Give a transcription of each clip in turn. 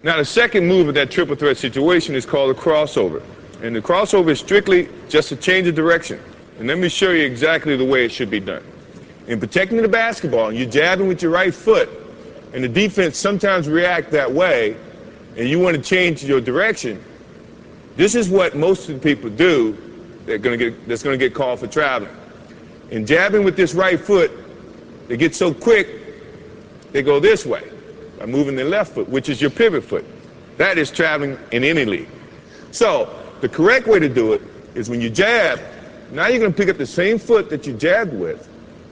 Now the second move of that triple threat situation is called a crossover. And the crossover is strictly just a change of direction. And let me show you exactly the way it should be done. In protecting the basketball, you're jabbing with your right foot, and the defense sometimes react that way, and you want to change your direction. This is what most of the people do that's going to get called for traveling. In jabbing with this right foot, they get so quick, they go this way by moving their left foot, which is your pivot foot. That is traveling in any league. So the correct way to do it is when you jab, now you're going to pick up the same foot that you jabbed with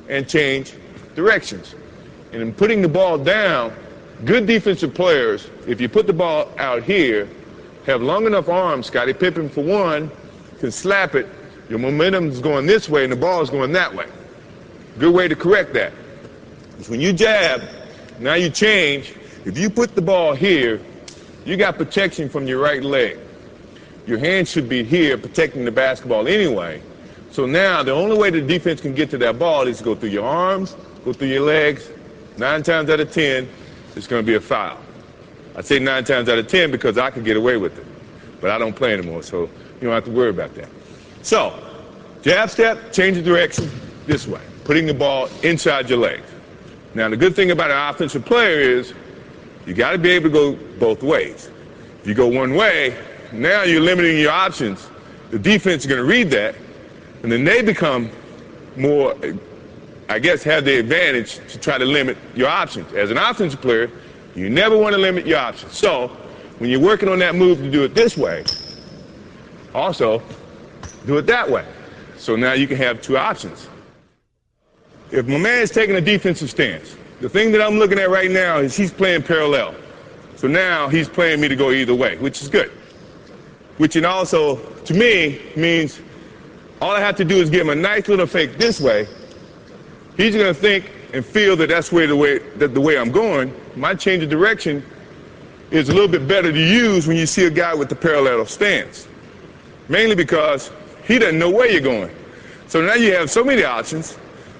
and change directions. And in putting the ball down, good defensive players, if you put the ball out here, have long enough arms. Scottie Pippen, for one, can slap it. Your momentum is going this way and the ball is going that way. Good way to correct that is when you jab, now you change. If you put the ball here, you got protection from your right leg. Your hand should be here protecting the basketball anyway. So now the only way the defense can get to that ball is to go through your arms, go through your legs. 9 times out of 10, it's going to be a foul. I say 9 times out of 10 because I could get away with it. But I don't play anymore, so you don't have to worry about that. So, jab step, change the direction this way, putting the ball inside your legs. Now, the good thing about an offensive player is you got to be able to go both ways. If you go one way, now you're limiting your options. The defense is going to read that, and then they become more, I guess, have the advantage to try to limit your options. As an offensive player, you never want to limit your options. So when you're working on that move to do it this way, also do it that way. So now you can have two options. If my man is taking a defensive stance, the thing that I'm looking at right now is he's playing parallel. So now he's playing me to go either way, which is good. Which and also, to me, means all I have to do is give him a nice little fake this way. He's going to think and feel that that's the way I'm going. My change of direction is a little bit better to use when you see a guy with the parallel stance. Mainly because he doesn't know where you're going. So now you have so many options,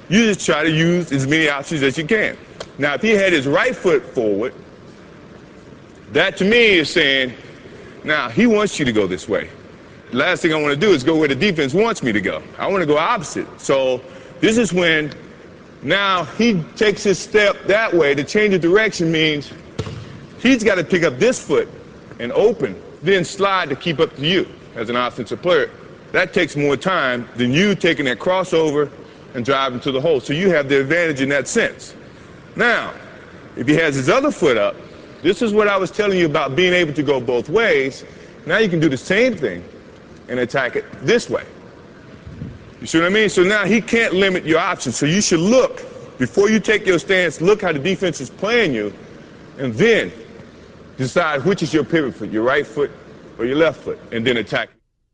you just try to use as many options as you can. Now, if he had his right foot forward, that to me is saying, now he wants you to go this way. The last thing I want to do is go where the defense wants me to go. I want to go opposite. So this is when now he takes his step that way. The change of direction means he's got to pick up this foot and open, then slide to keep up to you as an offensive player. That takes more time than you taking that crossover and driving to the hole. So you have the advantage in that sense. Now, if he has his other foot up, this is what I was telling you about being able to go both ways. Now you can do the same thing and attack it this way. You see what I mean? So now he can't limit your options. So you should look, before you take your stance, look how the defense is playing you, and then decide which is your pivot foot, your right foot or your left foot, and then attack.